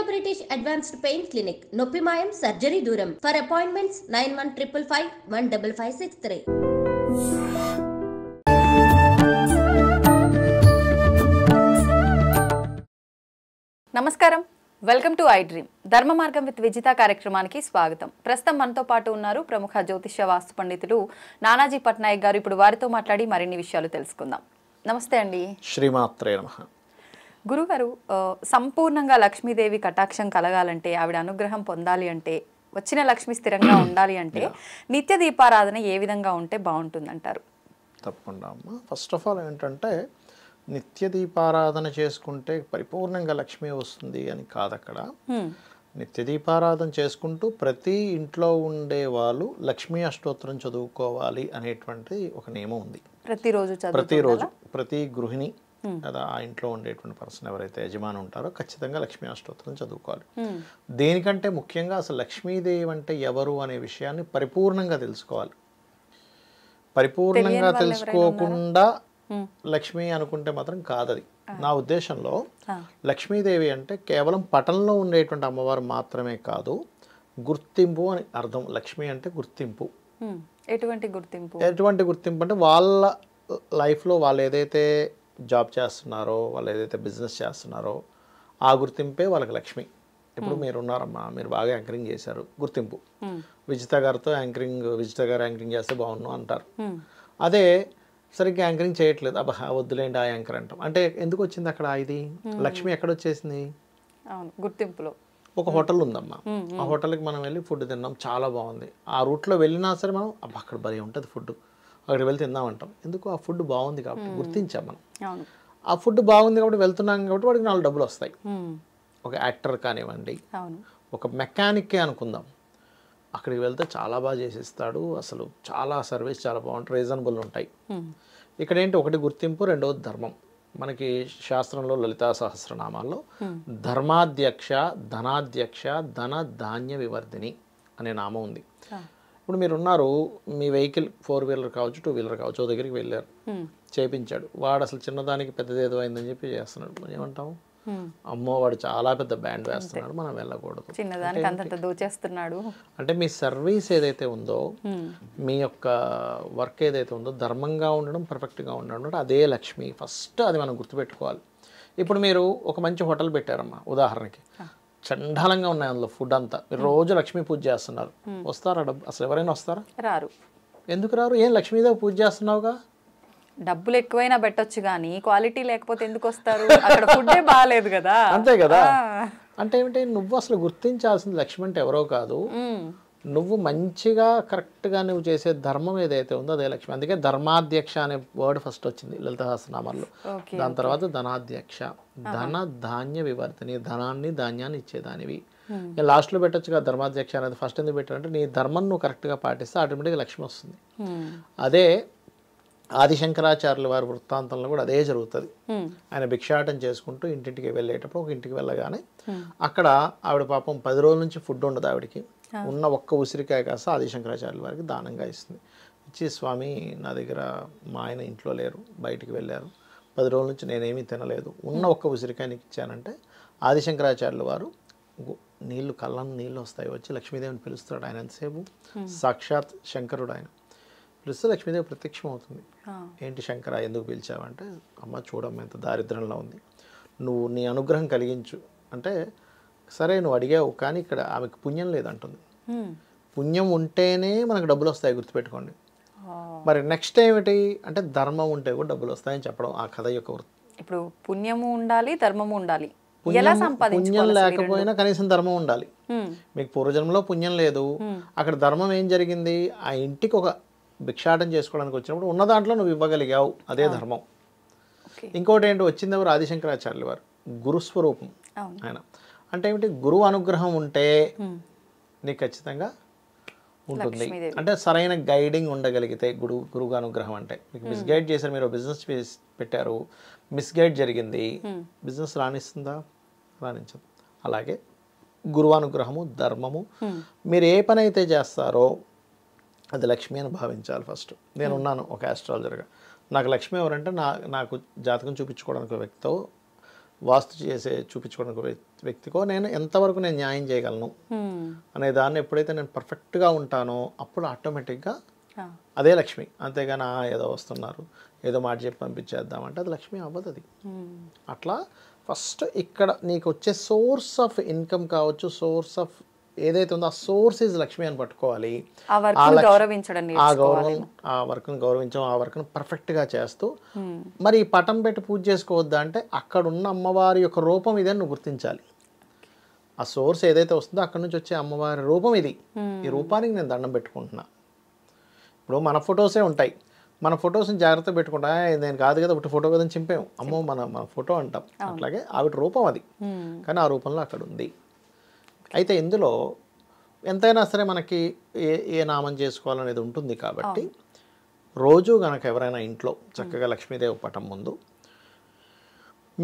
British Advanced Pain Clinic, Noppimayam Surgery Duram. For appointments 9155515563. నమస్కారం, welcome to I dream. ధర్మ మార్గం with Vijitha కార్యక్రమానికి స్వాగతం. ప్రస్తుతం మనతో పాటు ఉన్నారు ప్రముఖ జ్యోతిష్య వాస్తు పండితులు నానాజీ పట్నాయక్ గారు. ఇప్పుడు వారితో మాట్లాడి మరిన్ని విషయాలు తెలుసుకుందాం. నమస్తే అండి. శ్రీమాత్రే నమః. గురుగారు, సంపూర్ణంగా లక్ష్మీదేవి కటాక్షం కలగాలంటే, ఆవిడ అనుగ్రహం పొందాలి అంటే, వచ్చిన లక్ష్మి స్థిరంగా ఉండాలి అంటే నిత్య దీపారాధన ఏ విధంగా ఉంటే బాగుంటుందంటారు? తప్పకుండా అమ్మ. ఫస్ట్ ఆఫ్ ఆల్ ఏంటంటే, నిత్య దీపారాధన చేసుకుంటే పరిపూర్ణంగా లక్ష్మి వస్తుంది అని కాదు. అక్కడ నిత్య దీపారాధన చేసుకుంటూ ప్రతి ఇంట్లో ఉండే వాళ్ళు లక్ష్మీ అష్టోత్తరం చదువుకోవాలి అనేటువంటి ఒక నియమం ఉంది. ప్రతిరోజు ప్రతి గృహిణి కదా, ఆ ఇంట్లో ఉండేటువంటి పర్సన్ ఎవరైతే యజమాని ఉంటారో ఖచ్చితంగా లక్ష్మీ అష్టోత్తరం చదువుకోవాలి. దేనికంటే ముఖ్యంగా అసలు లక్ష్మీదేవి అంటే ఎవరు అనే విషయాన్ని పరిపూర్ణంగా తెలుసుకోవాలి. పరిపూర్ణంగా తెలుసుకోకుండా లక్ష్మి అనుకుంటే మాత్రం కాదది. నా ఉద్దేశంలో లక్ష్మీదేవి అంటే కేవలం పటంలో ఉండేటువంటి అమ్మవారు మాత్రమే కాదు, గుర్తింపు అని అర్థం. లక్ష్మి అంటే గుర్తింపు. ఎటువంటి గుర్తింపు? ఎటువంటి గుర్తింపు అంటే వాళ్ళ లైఫ్లో వాళ్ళు ఏదైతే జాబ్ చేస్తున్నారో, వాళ్ళు ఏదైతే బిజినెస్ చేస్తున్నారో ఆ గుర్తింపే వాళ్ళకి లక్ష్మి. ఇప్పుడు మీరు ఉన్నారమ్మా, మీరు బాగా యాంకరింగ్ చేశారు, గుర్తింపు. విజిత గారితో విజిత గారు యాంకరింగ్ చేస్తే బాగున్నాను అంటారు. అదే సరిగ్గా యాంకరింగ్ చేయట్లేదు, అబ్బా వద్దులేండి ఆ యాంకర్ అంటాం. అంటే ఎందుకు వచ్చింది అక్కడ? ఇది లక్ష్మి ఎక్కడ వచ్చేసింది? గుర్తింపులో. ఒక హోటల్ ఉందమ్మా, ఆ హోటల్కి మనం వెళ్ళి ఫుడ్ తిన్నాం, చాలా బాగుంది. ఆ రూట్లో వెళ్ళినా సరే మనం అబ్బా అక్కడ భలే ఉంటుంది ఫుడ్, అక్కడికి వెళ్ళి తిందామంటాం. ఎందుకు? ఆ ఫుడ్ బాగుంది కాబట్టి గుర్తించాం మనం. ఆ ఫుడ్ బాగుంది కాబట్టి వెళ్తున్నాం కాబట్టి వాడికి 4 డబ్బులు వస్తాయి. ఒక యాక్టర్ కానివ్వండి, ఒక మెకానిక్కే అనుకుందాం, అక్కడికి వెళ్తే చాలా బాగా చేసిస్తాడు, అసలు చాలా సర్వీస్ చాలా బాగుంటుంది, రీజనబుల్ ఉంటాయి. ఇక్కడ ఏంటి? ఒకటి గుర్తింపు, రెండవది ధర్మం. మనకి శాస్త్రంలో లలితా సహస్రనామాల్లో ధర్మాధ్యక్ష, ధనాధ్యక్ష, ధన ధాన్య వివర్ధిని అనే నామం ఉంది. ఇప్పుడు మీరు ఉన్నారు, మీ వెహికల్ 4 వీలర్ కావచ్చు, 2 వీలర్ కావచ్చు, ఓ దగ్గరికి వెళ్ళారు, చేపించాడు. వాడు అసలు చిన్నదానికి పెద్దదేదో అయిందని చెప్పి చేస్తున్నాడు. మనం ఏమంటాము? అమ్మో వాడు చాలా పెద్ద బ్యాండ్ వేస్తున్నాడు, మనం వెళ్ళకూడదు, అంటే మీ సర్వీస్ ఏదైతే ఉందో, మీ యొక్క వర్క్ ఏదైతే ఉందో ధర్మంగా ఉండడం, పర్ఫెక్ట్గా ఉండడం, అదే లక్ష్మి. ఫస్ట్ అది మనం గుర్తుపెట్టుకోవాలి. ఇప్పుడు మీరు ఒక మంచి హోటల్ పెట్టారమ్మా ఉదాహరణకి, చండాలంగా ఉన్నాయి అందులో ఫుడ్ అంతా, మీరు రోజు లక్ష్మీ పూజ చేస్తున్నారు, వస్తారా డబ్బు? అసలు ఎవరైనా వస్తారా? రారు. ఎందుకు రారు? ఏం లక్ష్మీదేవి పూజ చేస్తున్నావుగా, డబ్బులు ఎక్కువైనా పెట్టొచ్చు కానీ క్వాలిటీ లేకపోతే ఎందుకు వస్తారు? అక్కడ ఫుడ్డే బాగాలేదు కదా. అంతే కదా. అంటే ఏమిటి? నువ్వు అసలు గుర్తించాల్సింది లక్ష్మి అంటే ఎవరో కాదు, నువ్వు మంచిగా కరెక్ట్గా నువ్వు చేసే ధర్మం ఏదైతే ఉందో అదే లక్ష్మి. అందుకే ధర్మాధ్యక్ష అనే వర్డ్ ఫస్ట్ వచ్చింది లలిత సహస్రనామాల్లో. దాని తర్వాత ధనాధ్యక్ష, ధన ధాన్య వివర్తని, ధనాన్ని ధాన్యాన్ని ఇచ్చేదానివి. లాస్ట్లో పెట్టొచ్చుగా ధర్మాధ్యక్ష అనేది. ఫస్ట్ ఎందుకు పెట్టారంటే నీ ధర్మం నువ్వు కరెక్ట్గా పాటిస్తే ఆటోమేటిక్గా లక్ష్మి వస్తుంది. అదే ఆదిశంకరాచార్యుల వారి వృత్తాంతంలో కూడా అదే జరుగుతుంది. ఆయన భిక్షాటం చేసుకుంటూ ఇంటింటికి వెళ్ళేటప్పుడు ఒక ఇంటికి వెళ్ళగానే అక్కడ ఆవిడ పాపం 10 రోజుల నుంచి ఫుడ్ ఉండదు ఆవిడకి. ఉన్న ఒక్క ఉసిరికాయ కాస్త ఆదిశంకరాచార్యుల వారికి దానంగా ఇస్తుంది. ఇచ్చి, స్వామి నా దగ్గర మా ఆయన ఇంట్లో లేరు, బయటికి వెళ్ళారు, 10 రోజుల నుంచి నేనేమీ తినలేదు, ఉన్న ఒక్క ఉసిరికాయ నీకు ఇచ్చానంటే ఆదిశంకరాచార్యుల వారు నీళ్లు, కళ్ళను నీళ్ళు వస్తాయి, వచ్చి లక్ష్మీదేవిని పిలుస్తాడు. ఆయన ఎంతసేపు సాక్షాత్ శంకరుడు. ఆయన పిలిస్తే లక్ష్మీదేవి ప్రత్యక్షం అవుతుంది. ఏంటి శంకర ఎందుకు పిలిచావంటే, అమ్మ చూడమ్మ ఎంత దారిద్ర్యంలో ఉంది, నువ్వు నీ అనుగ్రహం కలిగించు అంటే, సరే నువ్వు అడిగావు కానీ ఇక్కడ ఆమెకు పుణ్యం లేదంటుంది. పుణ్యం ఉంటేనే మనకు డబ్బులు వస్తాయి, గుర్తుపెట్టుకోండి. మరి నెక్స్ట్ ఏమిటి అంటే, ధర్మం ఉంటే కూడా డబ్బులు వస్తాయని చెప్పడం ఆ కథ యొక్క వృత్తి. ఇప్పుడు పుణ్యము ఉండాలి, ధర్మము ఉండాలి. పుణ్యం లేకపోయినా కనీసం ధర్మం ఉండాలి. మీకు పూర్వజన్మలో పుణ్యం లేదు, అక్కడ ధర్మం ఏం జరిగింది? ఆ ఇంటికి ఒక భిక్షాటం చేసుకోవడానికి వచ్చినప్పుడు ఉన్న దాంట్లో నువ్వు ఇవ్వగలిగావు, అదే ధర్మం. ఇంకోటి ఏంటి? వచ్చింది ఎవరు? ఆదిశంకరాచార్యుల వారు, గురుస్వరూపం ఆయన. అంటే ఏమిటి? గురువు అనుగ్రహం ఉంటే నీకు ఖచ్చితంగా ఉంటుంది. అంటే సరైన గైడింగ్ ఉండగలిగితే గురువు అనుగ్రహం అంటే. మీకు మిస్గైడ్ చేశారు, మీరు బిజినెస్ పెట్టారు, మిస్గైడ్ జరిగింది, బిజినెస్ రాణిస్తుందా? రాణించదు. అలాగే గురువానుగ్రహము, ధర్మము, మీరు ఏ పని అయితే చేస్తారో అది లక్ష్మి అని భావించాలి. ఫస్ట్ నేను ఉన్నాను ఒక ఆస్ట్రాలజర్గా, నాకు లక్ష్మి ఎవరంటే నాకు జాతకం చూపించుకోవడానికి ఒక వ్యక్తితో వాస్తు చేసే చూపించుకోవడానికి వ్యక్తికో నేను ఎంతవరకు నేను న్యాయం చేయగలను అనే దాన్ని ఎప్పుడైతే నేను పర్ఫెక్ట్గా ఉంటానో అప్పుడు ఆటోమేటిక్గా అదే లక్ష్మి. అంతేగాని ఏదో వస్తున్నారు ఏదో మాట చెప్పి పంపించేద్దామంటే అది లక్ష్మి అవ్వదు. అది అట్లా ఫస్ట్ ఇక్కడ నీకు వచ్చే సోర్స్ ఆఫ్ ఇన్కమ్ కావచ్చు, సోర్స్ ఆఫ్ ఏదైతే ఉందో ఆ సోర్స్ ఈజ్ లక్ష్మి అని పట్టుకోవాలి. ఆ గౌరవం, ఆ వర్క్ను గౌరవించడం, ఆ వర్క్ను పర్ఫెక్ట్గా చేస్తూ మరి ఈ పటం పెట్టి పూజ చేసుకోవద్దా అంటే అక్కడ ఉన్న అమ్మవారి యొక్క రూపం ఇదని నువ్వు గుర్తించాలి. ఆ సోర్స్ ఏదైతే వస్తుందో అక్కడ నుంచి వచ్చే అమ్మవారి రూపం ఇది. ఈ రూపానికి నేను దండం పెట్టుకుంటున్నా. ఇప్పుడు మన ఫొటోసే ఉంటాయి, మన ఫొటోస్ని జాగ్రత్త పెట్టుకుంటా నేను కాదు కదా ఒకటి ఫోటో కదా చింపాం అమ్మో మన ఫోటో అంటాం. అట్లాగే ఆవిడ రూపం అది, కానీ ఆ రూపంలో అక్కడ ఉంది. అయితే ఇందులో ఎంతైనా సరే మనకి ఏ నామం చేసుకోవాలనేది ఉంటుంది కాబట్టి రోజు కనుక ఎవరైనా ఇంట్లో చక్కగా లక్ష్మీదేవి పటం ముందు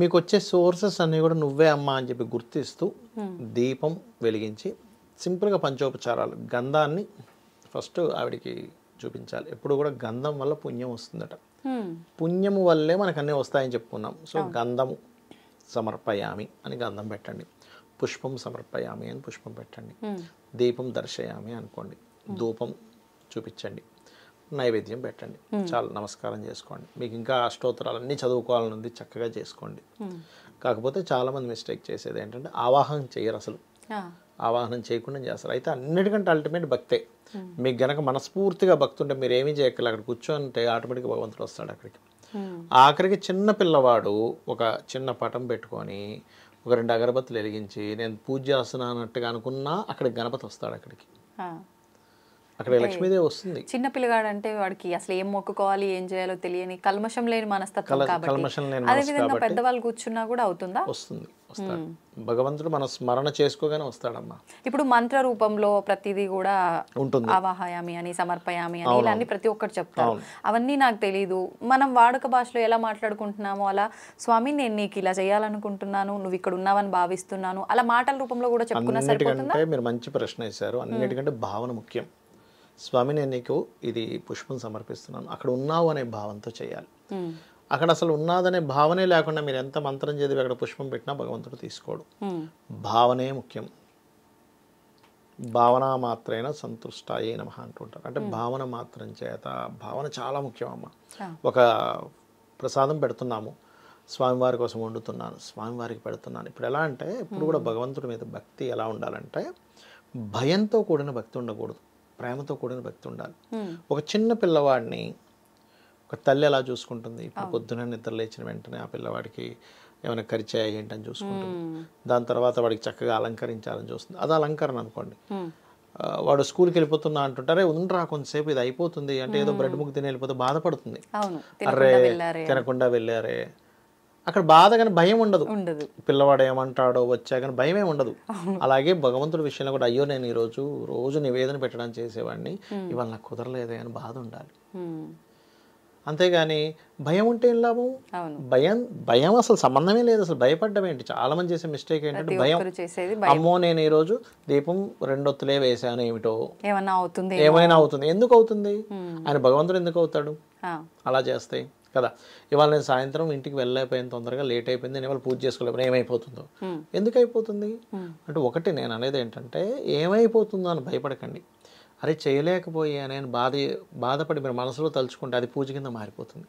మీకు వచ్చే సోర్సెస్ అన్నీ కూడా నువ్వే అమ్మా అని చెప్పి గుర్తిస్తూ దీపం వెలిగించి సింపుల్గా పంచోపచారాలు గంధాన్ని ఫస్ట్ ఆవిడికి చూపించాలి. ఎప్పుడు కూడా గంధం వల్ల పుణ్యం వస్తుందట. పుణ్యము వల్లే మనకు అన్నీ వస్తాయని చెప్పుకున్నాం. సో గంధము సమర్పయామి అని గంధం పెట్టండి, పుష్పం సమర్పయామి అని పుష్పం పెట్టండి, దీపం దర్శయామి అనుకోండి, ధూపం చూపించండి, నైవేద్యం పెట్టండి, చాలా నమస్కారం చేసుకోండి. మీకు ఇంకా అష్టోత్తరాలన్నీ చదువుకోవాలని ఉంది చక్కగా చేసుకోండి. కాకపోతే చాలామంది మిస్టేక్ చేసేది ఏంటంటే ఆవాహనం చేయరు, అసలు ఆవాహనం చేయకుండా చేస్తారు. అయితే అన్నిటికంటే అల్టిమేట్ భక్తే. మీకు గనక మనస్ఫూర్తిగా భక్తి ఉంటే మీరు ఏమీ చేయక్కర్లేదు, అక్కడ కూర్చొని ఆటోమేటిక్గా భగవంతుడు వస్తాడు అక్కడికి. ఆఖరికి చిన్న పిల్లవాడు ఒక చిన్న పటం పెట్టుకొని ఒక 2 అగరబత్తులు వెలిగించి నేను పూజ చేస్తున్నానట్టుగా అనుకున్నా అక్కడికి గణపతి వస్తాడు. అక్కడికి అక్కడ లక్ష్మీదేవి వస్తుంది. చిన్న పిల్లగాడు అంటే వాడికి అసలు ఏం మొక్కుకోవాలి ఏం చేయాలో తెలియని కల్మషం లేని మనస్తత్వం కాబట్టి అదే విధంగా పెద్దవాళ్ళు కూర్చున్నా కూడా అవుతుందా? వస్తుంది, వస్తాడు. భగవంతుడు మన స్మరణ చేసుకోగానే వస్తాడమ్మా. ఇప్పుడు మంత్ర రూపంలో ప్రతిదీ కూడా ఉంటుంది, ఆవాహయామి అని సమర్పయామి అని ఇలా అన్ని ప్రతి ఒక్కటి చెప్తారు. అవన్నీ నాకు తెలీదు. మనం వాడుక భాషలో ఎలా మాట్లాడుకుంటున్నామో అలా స్వామి నేను నీకు ఇలా చేయాలనుకుంటున్నాను, నువ్వు ఇక్కడ ఉన్నావని భావిస్తున్నాను, అలా మాటల రూపంలో కూడా చెప్పుకున్నా సరిపోతుందా? మీరు మంచి ప్రశ్న వేశారు. అన్నిటికంటే భావన ముఖ్యం. స్వామి నేను నీకు ఇది పుష్పం సమర్పిస్తున్నాను, అక్కడ ఉన్నావు అనే భావంతో చేయాలి. అక్కడ అసలు ఉన్నదనే భావనే లేకుండా మీరు ఎంత మంత్రం చదివి అక్కడ పుష్పం పెట్టినా భగవంతుడు తీసుకోడు. భావనే ముఖ్యం. భావన మాత్రైన సంతుష్టాయే నమః అంటుంటారు. అంటే భావన మాత్రం చేత, భావన చాలా ముఖ్యం అమ్మ. ఒక ప్రసాదం పెడుతున్నాము, స్వామివారి కోసం వండుతున్నాను, స్వామివారికి పెడుతున్నాను. ఇప్పుడు ఎలా అంటే ఇప్పుడు కూడా భగవంతుడి మీద భక్తి ఎలా ఉండాలంటే భయంతో కూడిన భక్తి ఉండకూడదు, ప్రేమతో కూడిన భక్తి ఉండాలి. ఒక చిన్న పిల్లవాడిని ఒక తల్లి ఎలా చూసుకుంటుంది? ఇప్పుడు పొద్దున నిద్ర లేచిన వెంటనే ఆ పిల్లవాడికి ఏమైనా కరిచాయా ఏంటని చూసుకుంటుంది. దాని తర్వాత వాడికి చక్కగా అలంకరించాలని చూస్తుంది. అది అలంకరణ అనుకోండి. వాడు స్కూల్కి వెళ్ళిపోతున్నా అంటుంటారే ఉండరా కొంతసేపు ఇది అయిపోతుంది అంటే ఏదో బ్రెడ్ ముగ్గు తిని వెళ్ళిపోతే బాధపడుతుంది. అరే తినకుండా వెళ్ళారే, అక్కడ బాధ కానీ భయం ఉండదు. పిల్లవాడు ఏమంటాడో వచ్చా కానీ భయమే ఉండదు. అలాగే భగవంతుడి విషయంలో కూడా అయ్యో నేను రోజు నివేదన పెట్టడానికి చేసేవాడిని, ఇవాళ నాకు కుదరలేదే అని బాధ ఉండాలి. అంతేగాని భయం ఉంటే ఏం లాభం? భయం అసలు సంబంధమే లేదు. అసలు భయపడ్డం ఏంటి? చాలా మంది చేసే మిస్టేక్ ఏంటంటే భయం. అమ్మో నేను ఈరోజు దీపం 2 ఒత్తులే వేసాను, ఏమిటో ఏమైనా అవుతుంది. ఎందుకు అవుతుంది? ఆయన భగవంతుడు ఎందుకు అవుతాడు అలా చేస్తే కదా? ఇవాళ నేను సాయంత్రం ఇంటికి వెళ్ళలేకపోయిన, తొందరగా లేట్ అయిపోయింది, నేను ఇవాళ పూజ చేసుకోలేకపోయినా ఏమైపోతుందో. ఎందుకు అయిపోతుంది అంటే ఒకటి నేను అనేది ఏంటంటే ఏమైపోతుందో అని భయపడకండి. అరే చేయలేకపోయానే అని బాధపడి మీరు మనసులో తలుచుకుంటే అది పూజ కింద మారిపోతుంది.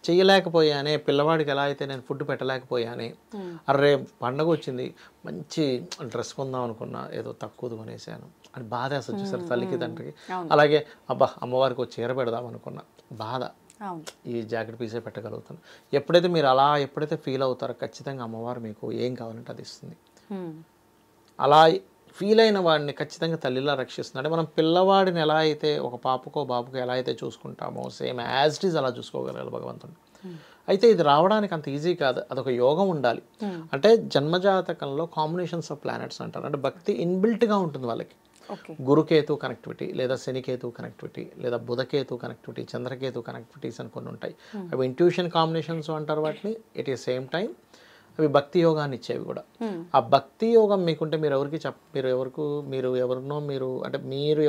చేయలేకపోయానే, పిల్లవాడికి ఎలా అయితే నేను ఫుడ్ పెట్టలేకపోయానే, అరే పండగ వచ్చింది మంచి డ్రెస్ కొందాం అనుకున్నా ఏదో తక్కువ కొనేసాను అని బాధ అసలు చూసారు తల్లికి తండ్రికి. అలాగే అబ్బా అమ్మవారికి ఒక చీర పెడదాం అనుకున్నా బాధ, ఈ జాకెట్ పీసే పెట్టగలుగుతాను. ఎప్పుడైతే మీరు అలా ఎప్పుడైతే ఫీల్ అవుతారో ఖచ్చితంగా అమ్మవారు మీకు ఏం కావాలంటే అది ఇస్తుంది. అలా ఫీల్ అయిన వాడిని ఖచ్చితంగా తల్లిలా రక్షిస్తుంది. అంటే మనం పిల్లవాడిని ఎలా అయితే ఒక పాపకో బాబుకో ఎలా అయితే చూసుకుంటామో సేమ్ యాజ్ ఇట్ ఈజ్ అలా చూసుకోగలగాలి భగవంతుడు. అయితే ఇది రావడానికి అంత ఈజీ కాదు, అదొక యోగం ఉండాలి. అంటే జన్మజాతకంలో కాంబినేషన్స్ ఆఫ్ ప్లానెట్స్ అంటారు. అంటే భక్తి ఇన్బిల్ట్గా ఉంటుంది వాళ్ళకి. గురుకేతు కనెక్టివిటీ, లేదా శనికేతు కనెక్టివిటీ, లేదా బుధకేతు కనెక్టివిటీ, చంద్రకేతు కనెక్టివిటీస్ అని కొన్ని ఉంటాయి. అవి ఇంట్యూషన్ కాంబినేషన్స్ అంటారు వాటిని. ఎట్ ఏ సేమ్ టైం అవి భక్తి యోగాన్ని ఇచ్చేవి కూడా. ఆ భక్తి యోగం మీకుంటే మీరు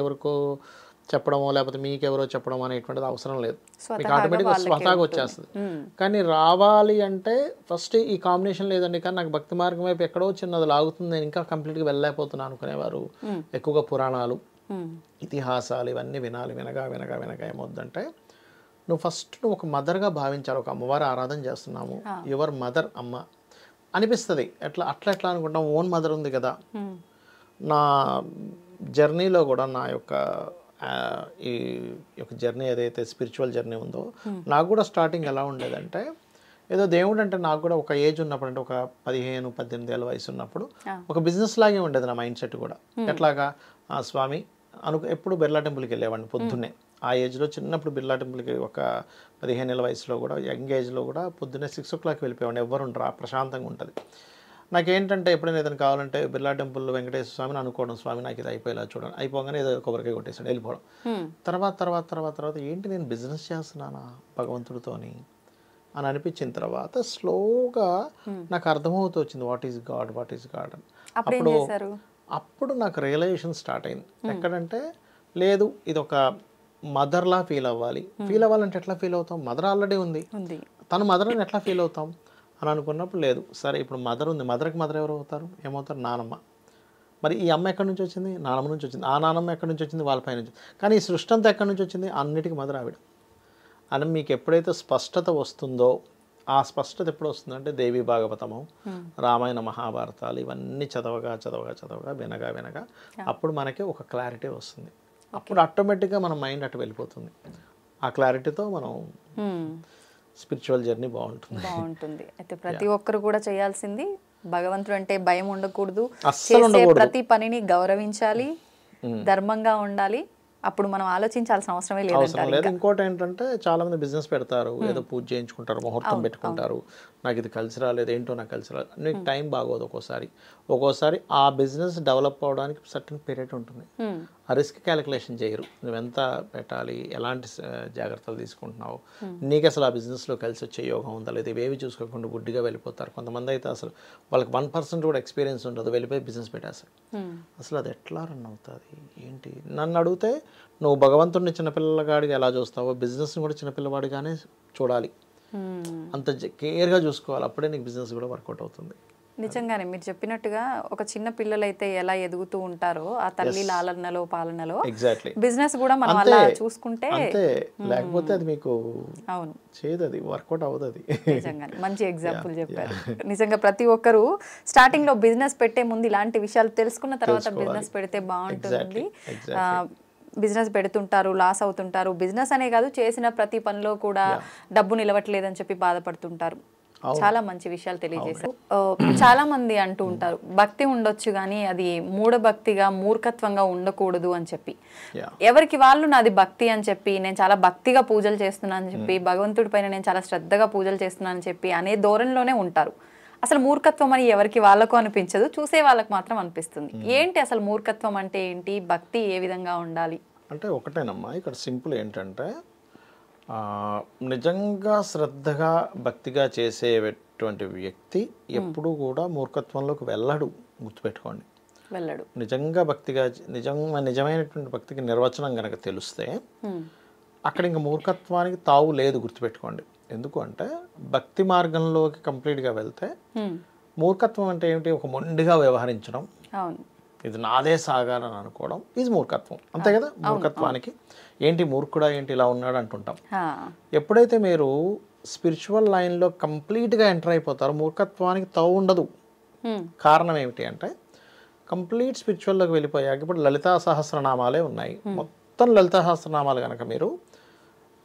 ఎవరికో చెప్పడమో లేకపోతే మీకెవరో చెప్పడం అనేటువంటిది అవసరం లేదు. మీకు స్వతహాగా ఆటోమేటిక్గా వాళ్ళకే స్వతహాగా ఉంటుంది. వచ్చేస్తుంది. కానీ రావాలి అంటే ఫస్ట్ ఈ కాంబినేషన్ లేదండి, కానీ నాకు భక్తి మార్గం వైపు ఎక్కడో చిన్నది లాగుతుంది, నేను ఇంకా కంప్లీట్గా వెళ్ళలేకపోతున్నాను అనుకునేవారు ఎక్కువగా పురాణాలు, ఇతిహాసాలు ఇవన్నీ వినాలి. వినగా వినగా వినగా ఏమవుద్దంటే నువ్వు ఫస్ట్ నువ్వు ఒక మదర్గా భావించాలి. ఒక అమ్మవారి ఆరాధన చేస్తున్నాము, యువర్ మదర్ అమ్మ అనిపిస్తుంది. ఎట్లా అనుకుంటాం, ఓన్ మదర్ ఉంది కదా. నా జర్నీలో కూడా నా యొక్క ఈ యొక్క జర్నీ ఏదైతే స్పిరిచువల్ జర్నీ ఉందో నాకు కూడా స్టార్టింగ్ ఎలా ఉండేదంటే, ఏదో దేవుడు అంటే నాకు కూడా ఒక ఏజ్ ఉన్నప్పుడు, అంటే ఒక 15-18 ఏళ్ళ వయసు ఉన్నప్పుడు ఒక బిజినెస్ లాగే ఉండేది నా మైండ్ సెట్ కూడా. ఎట్లాగా స్వామి ఎప్పుడు బిర్లా టెంపుల్కి వెళ్ళేవాడిని పొద్దున్నే. ఆ ఏజ్లో చిన్నప్పుడు బిర్లా టెంపుల్కి ఒక 15 ఏళ్ళ వయసులో కూడా, యంగ్ ఏజ్లో కూడా పొద్దున్నే 6 o'clock వెళ్ళిపోయేవాడిని. ఎవరు ఉండరా, ప్రశాంతంగా ఉంటుంది. నాకేంటంటే ఎప్పుడైనా ఏదైనా కావాలంటే బిర్లా టెంపుల్ వెంకటేశ్వర స్వామిని అనుకోవడం, స్వామి నాకు ఇది అయిపోయేలా చూడండి, అయిపోగానే ఏదో కొబ్బరికాయ కొట్టేసాడు వెళ్ళిపోవడం. తర్వాత ఏంటి నేను బిజినెస్ చేస్తున్నానా భగవంతుడితోని అని అనిపించిన తర్వాత స్లోగా నాకు అర్థమవుతూ వచ్చింది వాట్ ఈజ్ గాడ్ అని. అప్పుడు నాకు రియలైజేషన్ స్టార్ట్ అయింది. ఎక్కడంటే లేదు, ఇది ఒక మదర్లా ఫీల్ అవ్వాలంటే ఎట్లా ఫీల్ అవుతాం, మదర్ ఆల్రెడీ ఉంది, తను మదర్ అని ఎట్లా ఫీల్ అవుతాం అని అనుకున్నప్పుడు, లేదు సరే ఇప్పుడు మదర్ ఉంది, మదర్కి మదర్ ఎవరు అవుతారు, ఏమవుతారు, నానమ్మ. మరి ఈ అమ్మ ఎక్కడి నుంచి వచ్చింది, నానమ్మ నుంచి వచ్చింది. ఆ నానమ్మ ఎక్కడి నుంచి వచ్చింది, వాళ్ళ పై నుంచి. కానీ ఈ సృష్టి అంతా ఎక్కడి నుంచి వచ్చింది, అన్నిటికీ మదర్ ఆవిడ అని మీకు ఎప్పుడైతే స్పష్టత వస్తుందో, ఆ స్పష్టత ఎప్పుడు వస్తుందంటే దేవి భాగవతము, రామాయణ మహాభారతాలు ఇవన్నీ చదవగా వినగా అప్పుడు మనకి ఒక క్లారిటీ వస్తుంది. అప్పుడు ఆటోమేటిక్గా మన మైండ్ అటు వెళ్ళిపోతుంది. ఆ క్లారిటీతో మనం స్పిరిచువల్ జర్నీ బాగుంటుంది. అయితే ప్రతి ఒక్కరు కూడా చేయాల్సింది, భగవంతుడు అంటే భయం ఉండకూడదు, చేసే ప్రతి పనిని గౌరవించాలి, ధర్మంగా ఉండాలి. అప్పుడు మనం ఆలోచించాల్సిన అవసరమే లేదు. ఇంకోటి ఏంటంటే చాలా మంది బిజినెస్ పెడతారు, ఏదో పూజ చేయించుకుంటారు, ముహూర్తం పెట్టుకుంటారు, నాకు ఇది కలిసి రాలేదు, ఏంటో నాకు కలిసి రాలేదు, నీకు టైం బాగోదు. ఒక్కోసారి ఆ బిజినెస్ డెవలప్ అవడానికి సర్టన్ పీరియడ్ ఉంటుంది. ఆ రిస్క్ క్యాలిక్యులేషన్ చేయరు, నువ్వెంత పెట్టాలి, ఎలాంటి జాగ్రత్తలు తీసుకుంటున్నావు, నీకు అసలు ఆ బిజినెస్లో కలిసి వచ్చే యోగం ఉందా లేదా, ఇవేవి చూసుకోకుండా గుడ్డిగా వెళ్ళిపోతారు. కొంతమంది అయితే అసలు వాళ్ళకి 1% కూడా ఎక్స్పీరియన్స్ ఉండదు, వెళ్ళిపోయి బిజినెస్ పెట్టేస్తారు. అసలు అది ఎట్లా రన్ అవుతుంది ఏంటి నన్ను అడిగితే, నువ్వు భగవంతుడిని చిన్నపిల్లగాడిగా ఎలా చూస్తావో బిజినెస్ని కూడా చిన్నపిల్లవాడిగానే చూడాలి, అంత కేర్గా చూసుకోవాలి. అప్పుడే నీకు బిజినెస్ కూడా వర్కౌట్ అవుతుంది. నిజంగానే మీరు చెప్పినట్టుగా ఒక చిన్న పిల్లలైతే ఎలా ఎదుగుతూ ఉంటారో ఆ తల్లి లాలనలో పాలనలో, బిజినెస్ కూడా మనం అలా చూసుకుంటే లేకపోతే అది మీకు అవును చేయదు, అది వర్కౌట్ అవుతుంది. నిజంగానే మంచి ఎగ్జాంపుల్ చెప్పారు. నిజంగా ప్రతి ఒక్కరు స్టార్టింగ్ లో బిజినెస్ పెట్టే ముందు ఇలాంటి విషయాలు తెలుసుకున్న తర్వాత బిజినెస్ పెడితే బాగుంటుంది. బిజినెస్ పెడుతుంటారు, లాస్ అవుతుంటారు. బిజినెస్ అనే కాదు, చేసిన ప్రతి పనిలో కూడా డబ్బు నిలవట్లేదని చెప్పి బాధపడుతుంటారు. చాలా మంచి విషయాలు తెలియజేశారు. చాలా మంది అంటూ ఉంటారు భక్తి ఉండొచ్చు కానీ అది మూఢభక్తిగా మూర్ఖత్వంగా ఉండకూడదు అని చెప్పి. ఎవరికి వాళ్ళు నాది భక్తి అని చెప్పి, నేను చాలా భక్తిగా పూజలు చేస్తున్నాను అని చెప్పి, భగవంతుడి పైన నేను చాలా శ్రద్ధగా పూజలు చేస్తున్నాను అని చెప్పి అనే ధోరణిలోనే ఉంటారు. అసలు మూర్ఖత్వం అని ఎవరికి వాళ్ళకు అనిపించదు, చూసే వాళ్ళకు మాత్రం అనిపిస్తుంది. ఏంటి అసలు మూర్ఖత్వం అంటే ఏంటి, భక్తి ఏ విధంగా ఉండాలి అంటే ఒకటేనమ్మా. ఇక్కడ సింపుల్ ఏంటంటే నిజంగా శ్రద్ధగా భక్తిగా చేసేటువంటి వ్యక్తి ఎప్పుడూ కూడా మూర్ఖత్వంలోకి వెళ్ళడు, గుర్తుపెట్టుకోండి. వెళ్ళడు. నిజంగా భక్తిగా నిజమైనటువంటి భక్తికి నిర్వచనం కనుక తెలిస్తే అక్కడ ఇంకా మూర్ఖత్వానికి తావు లేదు, గుర్తుపెట్టుకోండి. ఎందుకు అంటే భక్తి మార్గంలోకి కంప్లీట్గా వెళ్తే మూర్ఖత్వం అంటే ఏమిటి, ఒక మొండిగా వ్యవహరించడం, ఇది నాదే సాగాలని అనుకోవడం, ఇది మూర్ఖత్వం, అంతే కదా. మూర్ఖత్వానికి ఏంటి మూర్ఖుడా ఏంటి ఇలా ఉన్నాడు అంటుంటాం. ఎప్పుడైతే మీరు స్పిరిచువల్ లైన్లో కంప్లీట్గా ఎంటర్ అయిపోతారో మూర్ఖత్వానికి తావు ఉండదు. కారణం ఏమిటి అంటే కంప్లీట్ స్పిరిచువల్లోకి వెళ్ళిపోయాక ఇప్పుడు లలితా సహస్రనామాలే ఉన్నాయి. మొత్తం లలితా సహస్రనామాలు కనుక మీరు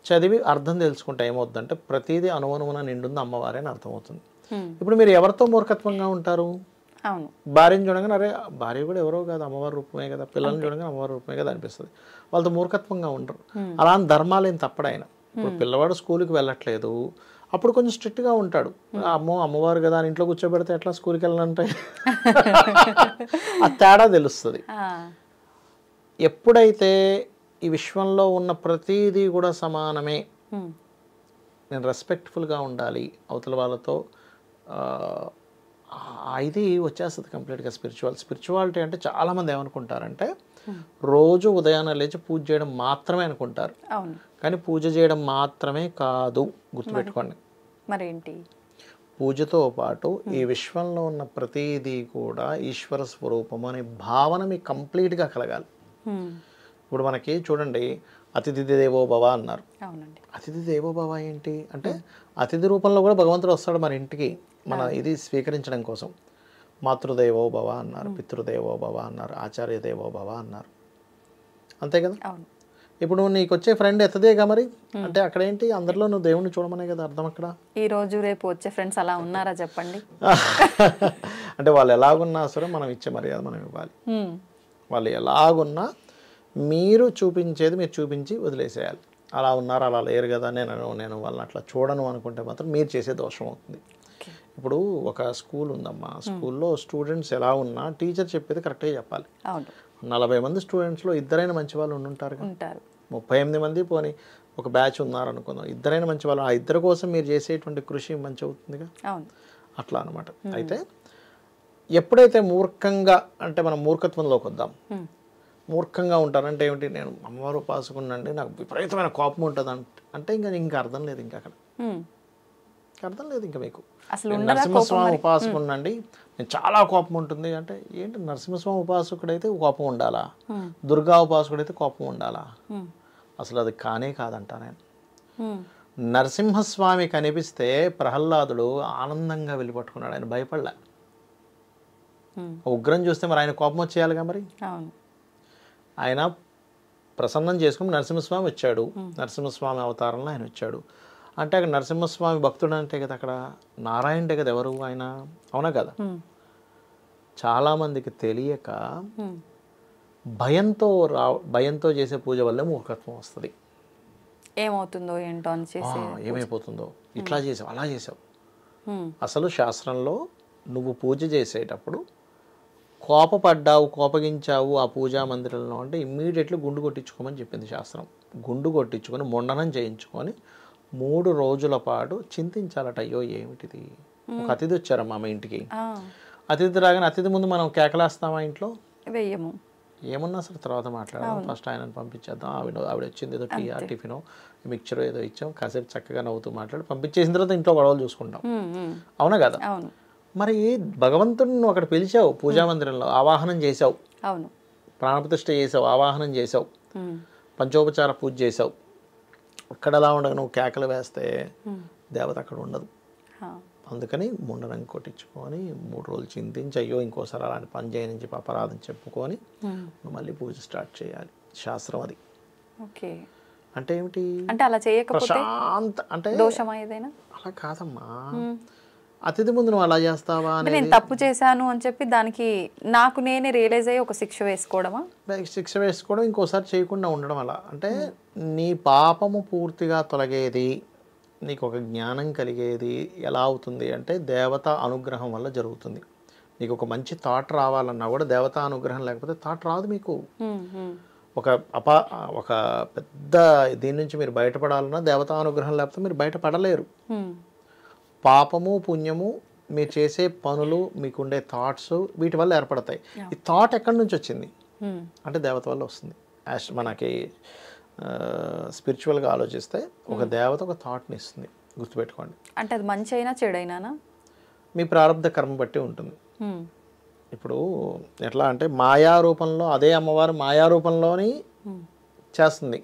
చదివి అర్థం తెలుసుకుంటే ఏమవుతుందంటే ప్రతిదీ అనువనువున నిండుంది అమ్మవారే అని అర్థమవుతుంది. ఇప్పుడు మీరు ఎవరితో మూర్ఖత్వంగా ఉంటారు, భార్యను చూడగానే అరే భార్య కూడా ఎవరో కాదు అమ్మవారి రూపమే కదా, పిల్లల్ని చూడగానే అమ్మవారి రూపమే కదా అనిపిస్తుంది, వాళ్ళతో మూర్ఖత్వంగా ఉండరు. అలా ధర్మాలు ఏం తప్పడాయన. ఇప్పుడు పిల్లవాడు స్కూల్కి వెళ్ళట్లేదు, అప్పుడు కొంచెం స్ట్రిక్ట్గా ఉంటాడు, అమ్మవారు కదా అని ఇంట్లో కూర్చోబెడితే ఎట్లా స్కూల్కి వెళ్ళాలంటే ఆ తేడా తెలుస్తుంది. ఎప్పుడైతే ఈ విశ్వంలో ఉన్న ప్రతిదీ కూడా సమానమే, నేను రెస్పెక్ట్ఫుల్గా ఉండాలి అవతల వాళ్ళతో ఇది వచ్చేస్తుంది కంప్లీట్గా స్పిరిచువాలిటీ అంటే చాలామంది ఏమనుకుంటారంటే రోజు ఉదయాన్నే లేచి పూజ చేయడం మాత్రమే అనుకుంటారు. అవును. కానీ పూజ చేయడం మాత్రమే కాదు, గుర్తుపెట్టుకోండి. మరేంటి? పూజతో పాటు ఈ విశ్వంలో ఉన్న ప్రతిదీ కూడా ఈశ్వర స్వరూపం అనే భావన మీకు కంప్లీట్గా కలగాలి. ఇప్పుడు మనకి చూడండి, అతిథి దేవో భవ అన్నారు. అవునండి. అతిథి దేవో భవ ఏంటి అంటే అతిథి రూపంలో కూడా భగవంతుడు వస్తాడు మన ఇంటికి, మన ఇది స్వీకరించడం కోసం. మాతృదేవో భవ అన్నారు, పితృదేవో భవ అన్నారు, ఆచార్య దేవో భవ అన్నారు. అంతే కదా. అవును. ఇప్పుడు నీకు వచ్చే ఫ్రెండ్ ఎత్తదేగా మరి, అంటే అక్కడ ఏంటి, అందరిలో నువ్వు దేవుణ్ణి చూడమనే కదా అర్థం. అక్కడ ఈ రోజు రేపు వచ్చే ఫ్రెండ్స్ అలా ఉన్నారా చెప్పండి. అంటే వాళ్ళు ఎలాగున్నా సరే మనం ఇచ్చే మర్యాద మనం ఇవ్వాలి. వాళ్ళు ఎలాగున్నా మీరు చూపించేది మీరు చూపించి వదిలేసేయాలి. అలా ఉన్నారు అలా లేరు కదా, నేను వాళ్ళని అట్లా చూడను అనుకుంటే మాత్రం మీరు చేసే దోషం అవుతుంది. ఇప్పుడు ఒక స్కూల్ ఉందమ్మా, స్కూల్లో స్టూడెంట్స్ ఎలా ఉన్నా టీచర్ చెప్పేది కరెక్ట్గా చెప్పాలి. 40 మంది స్టూడెంట్స్లో ఇద్దరైనా మంచి వాళ్ళు ఉంటారు. 38 మంది పోనీ ఒక బ్యాచ్ ఉన్నారనుకుందాం, ఇద్దరైనా మంచి వాళ్ళు, ఆ ఇద్దరి కోసం మీరు చేసేటువంటి కృషి మంచి అవుతుందిగా. అట్లా అనమాట. అయితే ఎప్పుడైతే మూర్ఖంగా, అంటే మనం మూర్ఖత్వంలోకి వద్దాం. మూర్ఖంగా ఉంటారంటే ఏమిటి, నేను అమ్మవారు ఉపాసకునండి నాకు విపరీతమైన కోపం ఉంటుంది అంటే ఇంకా అర్థం లేదు, ఇంకా అక్కడ అర్థం లేదు ఇంకా మీకు. నరసింహస్వామి ఉపాసకునండి నేను చాలా కోపం ఉంటుంది అంటే ఏంటి, నరసింహస్వామి ఉపాసకుడైతే కోపం ఉండాలా, దుర్గా ఉపాసకుడైతే కోపం ఉండాలా? అసలు అది కానే కాదంటా నేను. నరసింహస్వామి కనిపిస్తే ప్రహ్లాదుడు ఆనందంగా వెళ్ళిపట్టుకున్నాడు, ఆయన భయపడలే. ఉగ్రం చూస్తే మరి ఆయన కోపం వచ్చేయాలిగా మరి. ఆయన ప్రసన్నం చేసుకుని నరసింహస్వామి వచ్చాడు, నరసింహస్వామి అవతారంలో ఆయన వచ్చాడు అంటే అక్కడ నరసింహస్వామి భక్తుడు అంటే కదా, అక్కడ నారాయణుడే కదా ఎవరు ఆయన, అవునా కదా. చాలామందికి తెలియక భయంతో చేసే పూజ వల్లే మూర్ఖత్వం వస్తుంది. ఏమవుతుందో ఏంటో అని చేసి ఏమైపోతుందో, ఇట్లా చేసావు అలా చేసావు. అసలు శాస్త్రంలో నువ్వు పూజ చేసేటప్పుడు కోపపడ్డావు, కోపగించావు ఆ పూజా మందిరంలో అంటే ఇమ్మీడియట్లీ గుండు కొట్టించుకోమని చెప్పింది శాస్త్రం. గుండు కొట్టించుకొని మొండనం చేయించుకొని 3 రోజుల పాటు చింతించాలట. అయ్యో ఏమిటిది, ఒక అతిథి వచ్చారమ్మా మా ఇంటికి, అతిథి రాగానే అతిథి ముందు మనం కేకలేస్తామా ఇంట్లో? వెయ్యము. ఏమన్నా సరే తర్వాత మాట్లాడదాం, ఫస్ట్ ఆయనను పంపించేద్దాం, ఆవిడ వచ్చింది ఏదో టీ టిఫినో మిక్చర్ ఏదో ఇచ్చాం, కాసేపు చక్కగా నవ్వుతూ మాట్లాడి పంపించేసిన తర్వాత ఇంట్లో గొడవలు చూసుకుంటాం, అవునా కదా. మరి భగవంతుడిని అక్కడ పిలిచావు, పూజా మందిరంలో ఆవాహనం చేసావు, ప్రాణప్రతిష్ఠ చేసావు, ఆవాహనం చేసావు, పంచోపచార పూజ చేసావు. అక్కడ ఎలా ఉండగా నువ్వు కేకలు వేస్తే దేవత అక్కడ ఉండదు. అందుకని ముండనం కొట్టించుకొని 3 రోజులు చింతించి అయ్యో ఇంకోసారి అలాంటి పని చేయని చెప్పి అపరాధం చెప్పుకొని నువ్వు మళ్ళీ పూజ స్టార్ట్ చేయాలి. శాస్త్రం అది. అంటే ఏమిటి అంటే అలా చేయకపోతే ప్రశాంత అంటే దోషమా ఏదైనా? అలా కాదమ్మా, అతిథి ముందు నువ్వు అలా చేస్తావా అని నేను తప్పు చేశాను అని చెప్పి దానికి నాకు నేనే రియలైజ్ అయ్యి ఒక శిక్ష వేసుకోవడమా? శిక్ష వేసుకోవడం, ఇంకోసారి చేయకుండా ఉండడం. అలా అంటే నీ పాపము పూర్తిగా తొలగేది, నీకు ఒక జ్ఞానం కలిగేది ఎలా అవుతుంది అంటే దేవతా అనుగ్రహం వల్ల జరుగుతుంది. నీకు ఒక మంచి థాట్ రావాలన్నా కూడా దేవతా అనుగ్రహం లేకపోతే థాట్ రాదు మీకు. ఒక పెద్ద దీని నుంచి మీరు బయటపడాలన్నా దేవతా అనుగ్రహం లేకపోతే మీరు బయటపడలేరు. పాపము పుణ్యము మీరు చేసే పనులు మీకుండే థాట్స్ వీటి వల్ల ఏర్పడతాయి. ఈ థాట్ ఎక్కడి నుంచి వచ్చింది అంటే దేవత వల్ల వస్తుంది. మనకి స్పిరిచువల్గా ఆలోచిస్తే ఒక దేవత ఒక థాట్ని ఇస్తుంది, గుర్తుపెట్టుకోండి. అంటే అది మంచి అయినా చెడైనా మీ ప్రారంభ కర్మ బట్టి ఉంటుంది. ఇప్పుడు ఎట్లా అంటే మాయా రూపంలో అదే అమ్మవారు మాయా రూపంలోని చేస్తుంది,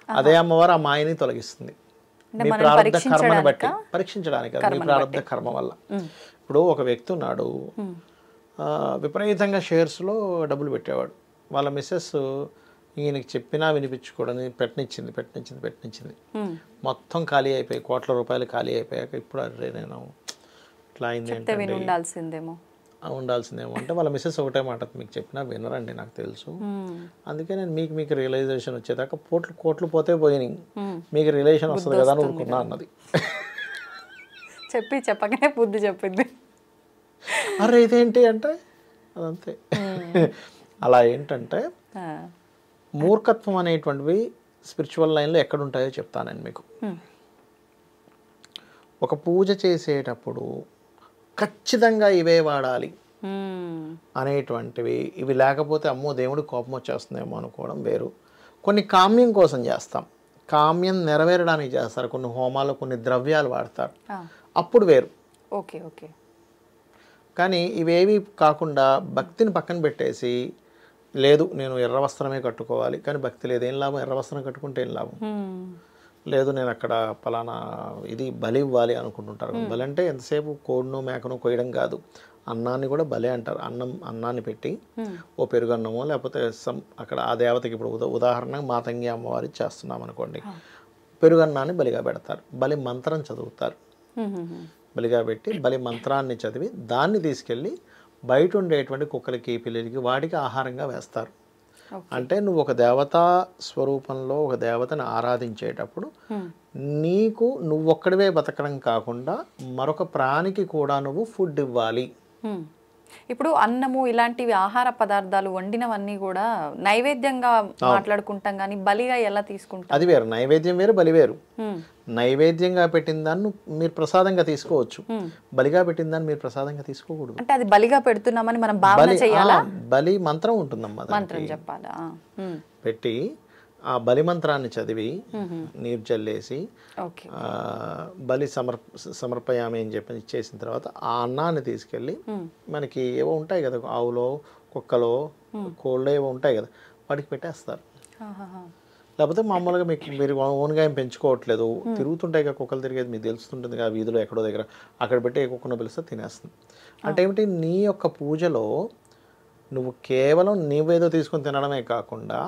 అదే అమ్మవారు ఆ మాయని తొలగిస్తుంది. మీ ప్రారంభ కర్మను బట్టి పరీక్షించడానికి, మీ ప్రారంభ కర్మ వల్ల. ఇప్పుడు ఒక వ్యక్తి ఉన్నాడు, విపరీతంగా షేర్స్లో డబ్బులు పెట్టేవాడు. వాళ్ళ మిస్సెస్ ఈయనకి చెప్పినా వినిపించుకోవడం పెట్టనిచ్చింది. మొత్తం ఖాళీ అయిపోయి కోట్ల రూపాయలు ఖాళీ అయిపోయాక ఇప్పుడు అరే నేను ఇట్లా అయింది ఏంటంటే ఉండాల్సిందేమో అంటే వాళ్ళ మిస్సెస్ ఒకటే మాట, మీకు చెప్పినా వినరండి నాకు తెలుసు, అందుకే నేను మీకు రియలైజేషన్ వచ్చేదాకా కోట్లు పోతే పోయినాయి, మీకు రిలేషన్ వస్తుంది కదా అని ఊరుకున్నా అన్నది. చెప్పగానే బుద్ధి చెప్పింది. అరే ఇదేంటి అంటే అదంతే. అలా ఏంటంటే మూర్ఖత్వం అనేటువంటివి స్పిరిచువల్ లైన్లో ఎక్కడుంటాయో చెప్తాను నేను మీకు. ఒక పూజ చేసేటప్పుడు ఖచ్చితంగా ఇవే వాడాలి మ్మ్. అనేటువంటివి. ఇవి లేకపోతే అమ్మో దేవుడి కోపం వచ్చేస్తుందేమో అనుకోవడం వేరు. కొన్ని కామ్యం కోసం చేస్తాం, కామ్యం నెరవేరడానికి చేస్తారు, కొన్ని హోమాలు కొన్ని ద్రవ్యాలు వాడతారు, ఆ, అప్పుడు వేరు. Okay okay. కానీ ఇవేవి కాకుండా భక్తిని పక్కన పెట్టేసి లేదు నేను ఎర్ర వస్త్రమే కట్టుకోవాలి, కానీ భక్తి లేదు, ఏం లాభం? ఎర్ర వస్త్రం కట్టుకుంటే ఏం లాభం? మ్మ్. లేదు నేను అక్కడ పలానా ఇది బలి ఇవ్వాలి అనుకుంటుంటారు. బలి అంటే ఎంతసేపు కోడిను మేకను కొయ్యడం కాదు, అన్నాన్ని కూడా బలి అంటారు. అన్నాన్ని పెట్టి ఓ పెరుగన్నమో లేకపోతే అక్కడ ఆ దేవతకి ఇప్పుడు ఉదాహరణకు మాతంగి అమ్మవారి చేస్తున్నాం అనుకోండి, పెరుగన్నాన్ని బలిగా పెడతారు, బలి మంత్రం చదువుతారు, మ్మ్. బలిగా పెట్టి బలి మంత్రాన్ని చదివి దాన్ని తీసుకెళ్ళి బయట ఉండేటువంటి కుక్కలకి పిల్లలకి వాటికి ఆహారంగా వేస్తారు. అంటే నువ్వు ఒక దేవతా స్వరూపంలో ఒక దేవతని ఆరాధించేటప్పుడు నీకు నువ్వు ఒక్కడివే బతకడం కాకుండా మరొక ప్రాణికి కూడా నువ్వు ఫుడ్ ఇవ్వాలి. మ్మ్. ఇప్పుడు అన్నము ఇలాంటివి ఆహార పదార్థాలు వండినవన్నీ కూడా నైవేద్యంగా మాట్లాడుకుంటాం, కానీ బలిగా ఎలా తీసుకుంటాం? అది వేరు, నైవేద్యం వేరు, బలి వేరు. మ్మ్. నైవేద్యంగా పెట్టిన దాన్ని మీరు ప్రసాదంగా తీసుకోవచ్చు, బలిగా పెట్టిన దాన్ని మీరు ప్రసాదంగా తీసుకోకూడదు. అంటే అది బలిగా పెడుతున్నామని మనం భావన చేయాలా? బలి మంత్రం ఉంటుందమ్మా, మంత్రం చెప్పాలా? మ్మ్. పెట్టి ఆ బలి మంత్రాన్ని చదివి నీరు చల్లేసి ఓకే. బలి సమర్పయామి అని చెప్పి ఇచ్చేసిన తర్వాత ఆ అన్నాన్ని తీసుకెళ్ళి మనకి ఏవో ఉంటాయి కదా, ఆవులో కుక్కలో కోళ్ళు ఏవో ఉంటాయి కదా, వాటికి పెట్టేస్తారు. ఆహాహా. లేకపోతే మామూలుగా మీరు ఓన్గా ఏం పెంచుకోవట్లేదు, తిరుగుతుంటాయి కదా కుక్కలు, తిరిగేది మీకు తెలుస్తుంటుంది కదా వీధిలో ఎక్కడో దగ్గర, అక్కడ పెట్టి ఏ కుక్కను పిలిస్తే తినేస్తుంది. అంటే ఏమిటి, నీ యొక్క పూజలో నువ్వు కేవలం నీవేదో తీసుకొని తినడమే కాకుండా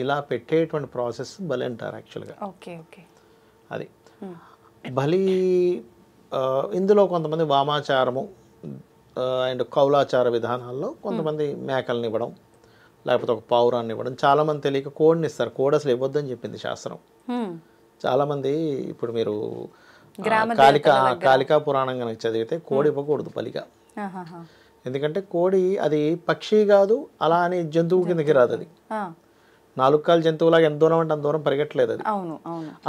ఇలా పెట్టేటువంటి ప్రాసెస్ బలి అంటారు యాక్చువల్గా. Okay okay. అది బలి. ఇందులో కొంతమంది వామాచారము అండ్ కౌలాచార విధానాల్లో కొంతమంది మేకల్ని ఇవ్వడం, లేకపోతే ఒక పావురాన్ని ఇవ్వడం, చాలామంది తెలియక కోడిని ఇస్తారు. కోడి అసలు ఇవ్వద్దని చెప్పింది శాస్త్రం. చాలామంది ఇప్పుడు మీరు కాళికా పురాణం కనుక చదివితే కోడి ఇవ్వకూడదు బలిగా. ఎందుకంటే కోడి అది పక్షి కాదు, అలా అని జంతువు కిందకి రాదు. అది 4 కాళ్ళ జంతువులాగా ఎంత దూరం అంటే అంత దూరం పరిగెట్టలేదు అది,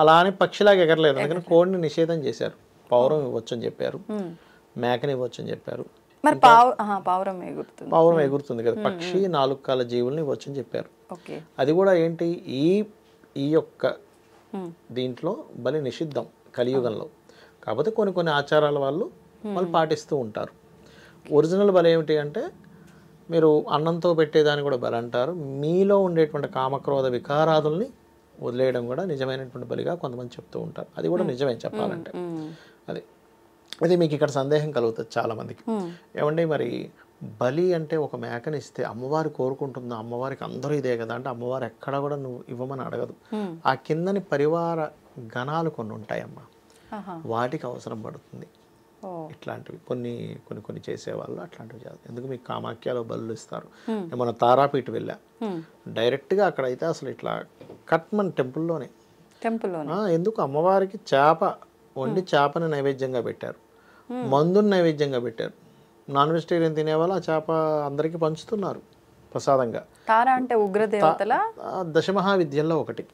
అలా అని పక్షిలాగా ఎగరలేదు. అందుకని కోడిని నిషేధం చేశారు. పౌరం ఇవ్వచ్చు అని చెప్పారు, మేకని ఇవ్వచ్చు అని చెప్పారు. పావురం ఎగురుతుంది కదా, పక్షి 4 కాళ్ళ జీవుల్ని ఇవ్వచ్చు అని చెప్పారు. అది కూడా ఏంటి, ఈ యొక్క దీంట్లో బలి నిషిద్ధం కలియుగంలో. కాకపోతే కొన్ని ఆచారాల వాళ్ళు పాటిస్తూ ఉంటారు. ఒరిజినల్ బలి ఏమిటి అంటే మీరు అన్నంతో పెట్టేదాన్ని కూడా బలి అంటారు. మీలో ఉండేటువంటి కామక్రోధ వికారాదుల్ని వదిలేయడం కూడా నిజమైనటువంటి బలిగా కొంతమంది చెప్తూ ఉంటారు. అది కూడా నిజమే చెప్పాలంటే. అది మీకు ఇక్కడ సందేహం కలుగుతుంది చాలామందికి, ఏమండి మరి బలి అంటే ఒక మేకని ఇస్తే అమ్మవారి కోరుకుంటుందా, అమ్మవారికి అందరూ ఇదే కదా అంటే అమ్మవారు ఎక్కడ కూడా నువ్వు ఇవ్వమని అడగదు. ఆ కిందని పరివార గణాలు కొన్ని ఉంటాయమ్మా, వాటికి అవసరం పడుతుంది. ఇట్లాంటివి కొన్ని చేసేవాళ్ళు అట్లాంటివి చేస్తారు. ఎందుకు మీకు కామాఖ్యలో బలులు ఇస్తారు. మన తారాపీఠ వెళ్ళా, డైరెక్ట్గా అక్కడైతే అసలు ఇట్లా కట్మన్ టెంపుల్లోనే ఎందుకు అమ్మవారికి చేప వండి చేపని నైవేద్యంగా పెట్టారు, మందుని నైవేద్యంగా పెట్టారు. నాన్ వెజిటేరియన్ తినేవాళ్ళు ఆ చేప అందరికీ పంచుతున్నారు ప్రసాదంగా. తారా అంటే ఉగ్రదేవతల దశమహావిద్యల్లో ఒకటి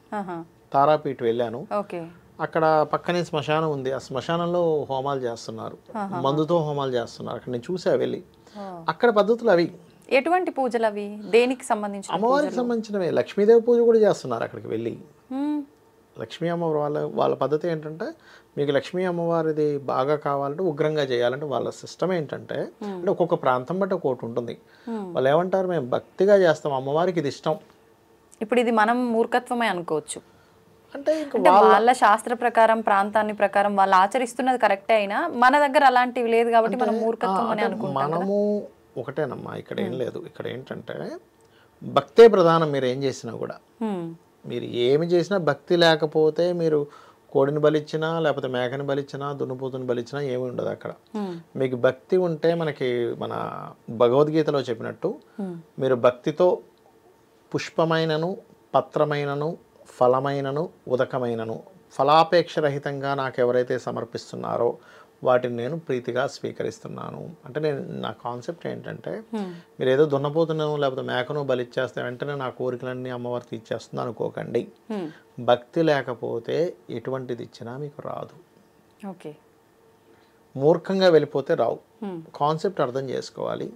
తారాపీఠ వెళ్ళాను. అక్కడ పక్కనే శ్మశానం ఉంది, ఆ శ్మశానంలో హోమాలు చేస్తున్నారు, మందుతో హోమాలు చేస్తున్నారు. అక్కడ నేను చూసా వెళ్ళి. అక్కడ పద్ధతులు అవి. ఎటువంటి పూజలు అవి? దేనికి సంబంధించిన? అమ్మవారికి సంబంధించినవే. లక్ష్మీదేవి పూజ కూడా చేస్తున్నారు అక్కడికి వెళ్ళి. లక్ష్మీ అమ్మవారి వాళ్ళ పద్ధతి ఏంటంటే, మీకు లక్ష్మీ అమ్మవారిది బాగా కావాలంటే ఉగ్రంగా చేయాలంటే వాళ్ళ సిస్టమ్ ఏంటంటే, అంటే ఒక్కొక్క ప్రాంతం బట్టి ఒకటి ఉంటుంది. వాళ్ళు ఏమంటారు, మేము భక్తిగా చేస్తాం, అమ్మవారికి ఇది ఇష్టం. ఇప్పుడు ఇది మనం మూర్ఖత్వమే అనుకోవచ్చు. అంటే వాళ్ళ శాస్త్ర ప్రకారం ప్రాంతాన్ని ప్రకారం వాళ్ళు ఆచరిస్తున్నది కరెక్టే అయినా మన దగ్గర అలాంటివి లేదు కాబట్టి మనం మూర్ఖత్వం అని అనుకుంటాం. మనము ఒకటేనమ్మా, ఇక్కడ ఏం లేదు. ఇక్కడ ఏంటంటే భక్తే ప్రధానం. మీరు ఏం చేసినా కూడా, మీరు ఏమి చేసినా భక్తి లేకపోతే మీరు కోడిని బలిచ్చినా లేకపోతే మేకని బలిచ్చినా దున్నపోతుని బలిచ్చినా ఏమి ఉండదు అక్కడ. మీకు భక్తి ఉంటే మనకి మన భగవద్గీతలో చెప్పినట్టు మీరు భక్తితో పుష్పమైనను పత్రమైనను ఫలమైనను ఉదకమైనను ఫలాపేక్ష రహితంగా నాకు ఎవరైతే సమర్పిస్తున్నారో వాటిని నేను ప్రీతిగా స్వీకరిస్తున్నాను. అంటే నా కాన్సెప్ట్ ఏంటంటే, మీరు ఏదో దున్నపోతును లేకపోతే మేకను బలిచ్చేస్తే వెంటనే నా కోరికలన్నీ అమ్మవారు తీర్చేస్తుంది అనుకోకండి. భక్తి లేకపోతే ఎటువంటిది ఇచ్చినా మీకు రాదు. ఓకే. మూర్ఖంగా వెళ్ళిపోతే రావు. కాన్సెప్ట్ అర్థం చేసుకోవాలి.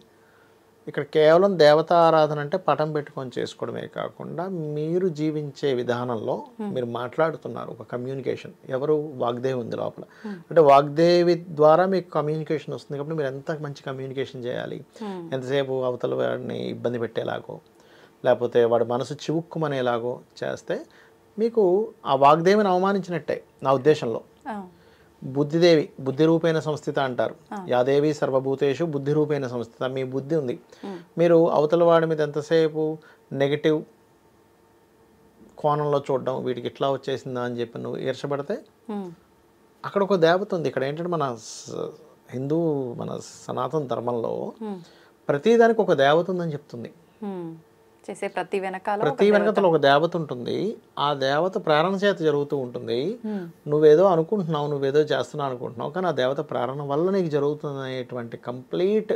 ఇక్కడ కేవలం దేవతా ఆరాధన అంటే పటం పెట్టుకొని చేసుకోవడమే కాకుండా మీరు జీవించే విధానంలో మీరు మాట్లాడుతున్నారు ఒక కమ్యూనికేషన్. ఎవరు? వాగ్దేవి ఉంది లోపల. అంటే వాగ్దేవి ద్వారా మీకు కమ్యూనికేషన్ వస్తుంది కాబట్టి మీరు ఎంత మంచి కమ్యూనికేషన్ చేయాలి, ఎంతసేపు అవతల వాడిని ఇబ్బంది పెట్టేలాగో లేకపోతే వాడి మనసు చివుక్కుమనేలాగో చేస్తే మీకు ఆ వాగ్దేవిని అవమానించినట్టే నా ఉద్దేశంలో. బుద్ధిదేవి బుద్ధి రూపేణ సంస్థిత అంటారు. యాదేవి సర్వభూతేషు బుద్ధి రూపేణ సంస్థిత. మీ బుద్ధి ఉంది. మీరు అవతల వాడి మీద ఎంతసేపు నెగిటివ్ కోణంలో చూడడం, వీటికి ఇట్లా వచ్చేసిందా అని చెప్పి నువ్వు ఈర్షపడితే అక్కడ ఒక దేవత ఉంది. ఇక్కడ ఏంటంటే మన హిందూ మన సనాతన ధర్మంలో ప్రతిదానికి ఒక దేవత ఉందని చెప్తుంది. చేసే ప్రతి వెనకాల ఒక దేవత ఉంటుంది. ఆ దేవత ప్రేరణ చేత జరుగుతూ ఉంటుంది. నువ్వేదో అనుకుంటున్నావు, నువ్వేదో చేస్తున్నావు అనుకుంటున్నావు, కానీ ఆ దేవత ప్రేరణ వల్ల నీకు జరుగుతుంది అనేటువంటి కంప్లీట్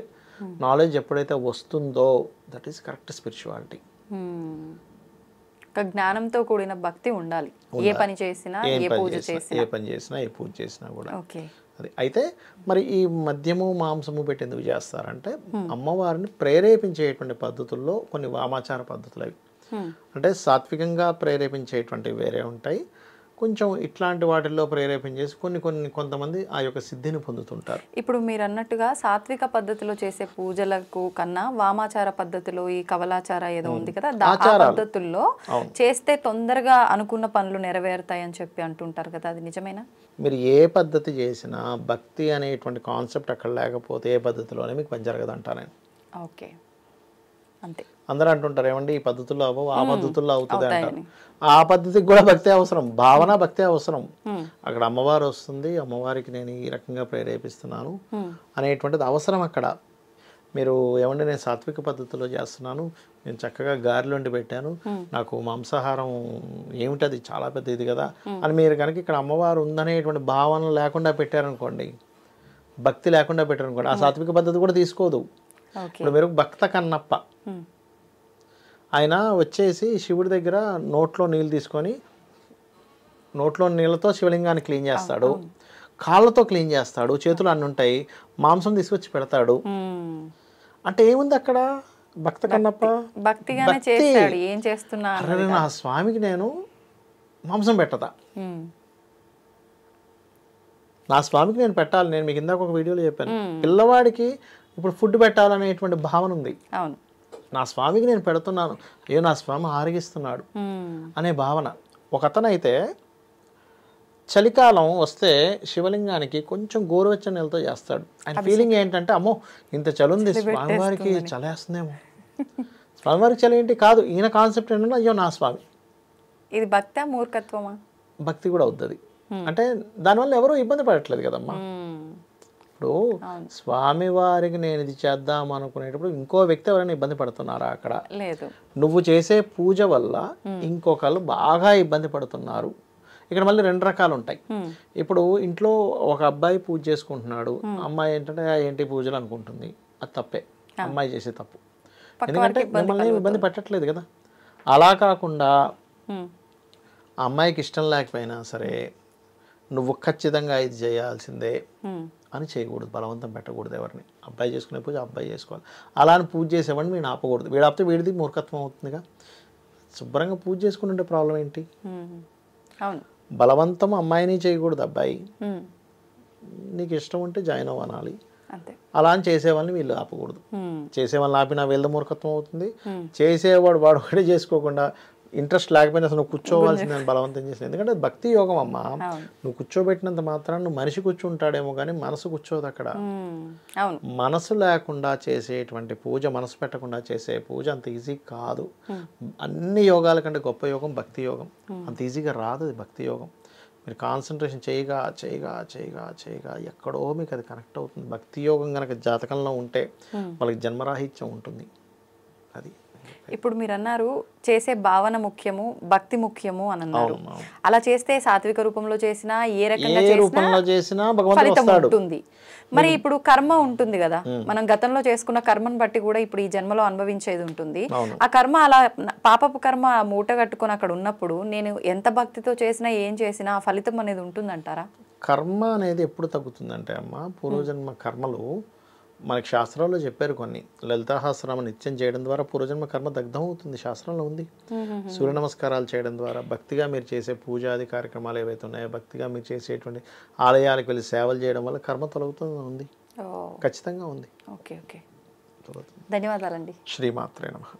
నాలెడ్జ్ ఎప్పుడైతే వస్తుందో దట్ ఈస్ కరెక్ట్ స్పిరిచువాలిటీ. ఒక జ్ఞానంతో కూడిన భక్తి ఉండాలి. ఏ పని చేసినా ఏ పూజ చేసినా కూడా. అది అయితే మరి ఈ మద్యము మాంసము పెట్టి ఎందుకు చేస్తారంటే అమ్మవారిని ప్రేరేపించేటువంటి పద్ధతుల్లో కొన్ని వామాచార పద్ధతులు అవి. అంటే సాత్వికంగా ప్రేరేపించేటువంటి వేరే ఉంటాయి, కొంచెం ఇట్లాంటి వాటిల్లో ప్రేరేపించేసి కొంతమంది ఆ యొక్క సిద్ధిని పొందుతుంటారు. ఇప్పుడు మీరు అన్నట్టుగా సాత్విక పద్ధతిలో చేసే పూజలకు కన్నా వామాచార పద్ధతిలో ఈ కవలాచార ఏదో ఉంది కదా, ఆ పద్ధతుల్లో చేస్తే తొందరగా అనుకున్న పనులు నెరవేరుతాయని చెప్పి అంటుంటారు కదా, అది నిజమేనా? మీరు ఏ పద్ధతి చేసినా భక్తి అనేటువంటి కాన్సెప్ట్ అక్కడ లేకపోతే ఏ పద్ధతిలోనే మీకు పని జరగదు అంటాను నేను. ఓకే, అంతే. అందరూ అంటుంటారు ఏమండి ఈ పద్ధతుల్లో అవ్వవు, ఆ పద్ధతుల్లో అవుతుంది అంటారు. ఆ పద్ధతికి కూడా భక్తి అవసరం, భావన భక్తి అవసరం. అక్కడ అమ్మవారు వస్తుంది, అమ్మవారికి నేను ఈ రకంగా ప్రేరేపిస్తున్నాను అనేటువంటిది అవసరం అక్కడ. మీరు ఏమంటే నేను సాత్విక పద్ధతిలో చేస్తున్నాను, నేను చక్కగా గారెలు వండి పెట్టాను, నాకు మాంసాహారం ఏమిటది చాలా పెద్ద ఇది కదా అని మీరు కనుక ఇక్కడ అమ్మవారు ఉందనేటువంటి భావన లేకుండా పెట్టారనుకోండి, భక్తి లేకుండా పెట్టారనుకోండి, ఆ సాత్విక పద్ధతి కూడా తీసుకోదు. ఇప్పుడు మీరు భక్త కన్నప్ప ఆయన వచ్చేసి శివుడి దగ్గర నోట్లో నీళ్ళు తీసుకొని నోట్లో నీళ్ళతో శివలింగాన్ని క్లీన్ చేస్తాడు, కాళ్ళతో క్లీన్ చేస్తాడు, చేతులు అన్ని ఉంటాయి, మాంసం తీసుకొచ్చి పెడతాడు. అంటే ఏముంది అక్కడ? భక్త కన్నప్ప నా స్వామికి నేను మాంసం పెట్టదా, నా స్వామికి నేను పెట్టాలి. నేను మీకు ఇందాక ఒక వీడియోలో చెప్పాను, పిల్లవాడికి ఇప్పుడు ఫుడ్ పెట్టాలనేటువంటి భావన ఉంది. నా స్వామికి నేను పెడుతున్నాను, అయ్యో నా స్వామి ఆరగిస్తున్నాడు అనే భావన. ఒక అతనైతే చలికాలం వస్తే శివలింగానికి కొంచెం గోరువెచ్చని నీళ్ళతో చేస్తాడు. ఆయన ఫీలింగ్ ఏంటంటే అమ్మో ఇంత చలి ఉంది, స్వామివారికి చలేస్తుందేమో, స్వామివారికి చలి ఏంటి కాదు, ఈయన కాన్సెప్ట్ ఏంటంటే అయ్యో నా స్వామి. ఇది భక్తి మూర్ఖత్వమా? భక్తి కూడా అవుతుంది. అంటే దానివల్ల ఎవరు ఇబ్బంది పడట్లేదు కదమ్మా. ఇప్పుడు స్వామివారికి నేను ఇది చేద్దాం అనుకునేటప్పుడు ఇంకో వ్యక్తి ఎవరైనా ఇబ్బంది పడుతున్నారా? అక్కడ లేదు. నువ్వు చేసే పూజ వల్ల ఇంకొకళ్ళు బాగా ఇబ్బంది పడుతున్నారు. ఇక్కడ మళ్ళీ రెండు రకాలు ఉంటాయి. ఇప్పుడు ఇంట్లో ఒక అబ్బాయి పూజ చేసుకుంటున్నాడు, అమ్మాయి ఏంటంటే ఏంటి పూజలు అనుకుంటుంది, అది తప్పే, అమ్మాయి చేసే తప్పు. ఎందుకంటే మిమ్మల్ని ఇబ్బంది పెట్టట్లేదు కదా. అలా కాకుండా ఆ అమ్మాయికి ఇష్టం లేకపోయినా సరే నువ్వు ఖచ్చితంగా ఇది చేయాల్సిందే అని చేయకూడదు, బలవంతం పెట్టకూడదు ఎవరిని. అబ్బాయి చేసుకునే పూజ అబ్బాయి చేసుకోవాలి. అలా అని పూజ చేసేవాడిని వీడిని ఆపకూడదు. వీడు ఆపితే వీడిది మూర్ఖత్వం అవుతుందిగా. శుభ్రంగా పూజ చేసుకుంటుంటే ప్రాబ్లం ఏంటి? బలవంతం అమ్మాయిని చేయకూడదు, అబ్బాయి నీకు ఇష్టం ఉంటే జాయిన్ అవ్వనాలి. అలా అని చేసేవాళ్ళని వీళ్ళు ఆపకూడదు. చేసేవాళ్ళని ఆపినా వీళ్ళ మూర్ఖత్వం అవుతుంది. చేసేవాడు వాడు ఒకటే చేసుకోకుండా ఇంట్రెస్ట్ లేకపోయినా అసలు నువ్వు కూర్చోవాల్సిందని బలవంతం చేసింది. ఎందుకంటే భక్తి యోగం అమ్మా. నువ్వు కూర్చోబెట్టినంత మాత్రం నువ్వు మనిషి కూర్చుంటాడేమో కానీ మనసు కూర్చోదు అక్కడ. మనసు లేకుండా చేసేటువంటి పూజ, మనసు పెట్టకుండా చేసే పూజ అంత ఈజీ కాదు. అన్ని యోగాల కంటే గొప్ప యోగం భక్తి యోగం. అంత ఈజీగా రాదు అది భక్తి యోగం. మీరు కాన్సన్ట్రేషన్ చేయగా చేయగా చేయగా చేయగా ఎక్కడో మీకు అది కనెక్ట్ అవుతుంది. భక్తి యోగం కనుక జాతకంలో ఉంటే వాళ్ళకి జన్మరాహిత్యం ఉంటుంది. అది ఇప్పుడు మీరు అన్నారు చేసే భావన ముఖ్యము, భక్తి ముఖ్యము అని అన్నారు. అలా చేస్తే సాత్విక రూపంలో చేసినా ఏ రకంగా చేసినా ఫలితం ఉంటుంది. మరి ఇప్పుడు కర్మ ఉంటుంది కదా, మనం గతంలో చేసుకున్న కర్మను బట్టి కూడా ఇప్పుడు ఈ జన్మలో అనుభవించేది ఉంటుంది. ఆ కర్మ అలా పాపపు కర్మ మూట కట్టుకొని అక్కడ ఉన్నప్పుడు నేను ఎంత భక్తితో చేసినా ఏం చేసినా ఆ ఫలితం అనేది ఉంటుందంటారా? కర్మ అనేది ఎప్పుడు తగ్గుతుందంటే అమ్మ, పూర్వజన్మ కర్మలు మనకి శాస్త్రాల్లో చెప్పారు కొన్ని. లలితాహాస్రామ నిత్యం చేయడం ద్వారా పూర్వజన్మ కర్మ దగ్ధం అవుతుంది, శాస్త్రంలో ఉంది. సూర్య నమస్కారాలు చేయడం ద్వారా, భక్తిగా మీరు చేసే పూజాది కార్యక్రమాలు ఏవైతే ఉన్నాయో, భక్తిగా మీరు చేసేటువంటి ఆలయాలకు వెళ్ళి సేవలు చేయడం వల్ల కర్మ తొలగుతుంది, ఉంది, ఖచ్చితంగా ఉంది. ఓకే ఓకే, తొలగుతుంది. ధన్యవాదాలండి. శ్రీమాత్రే నమః.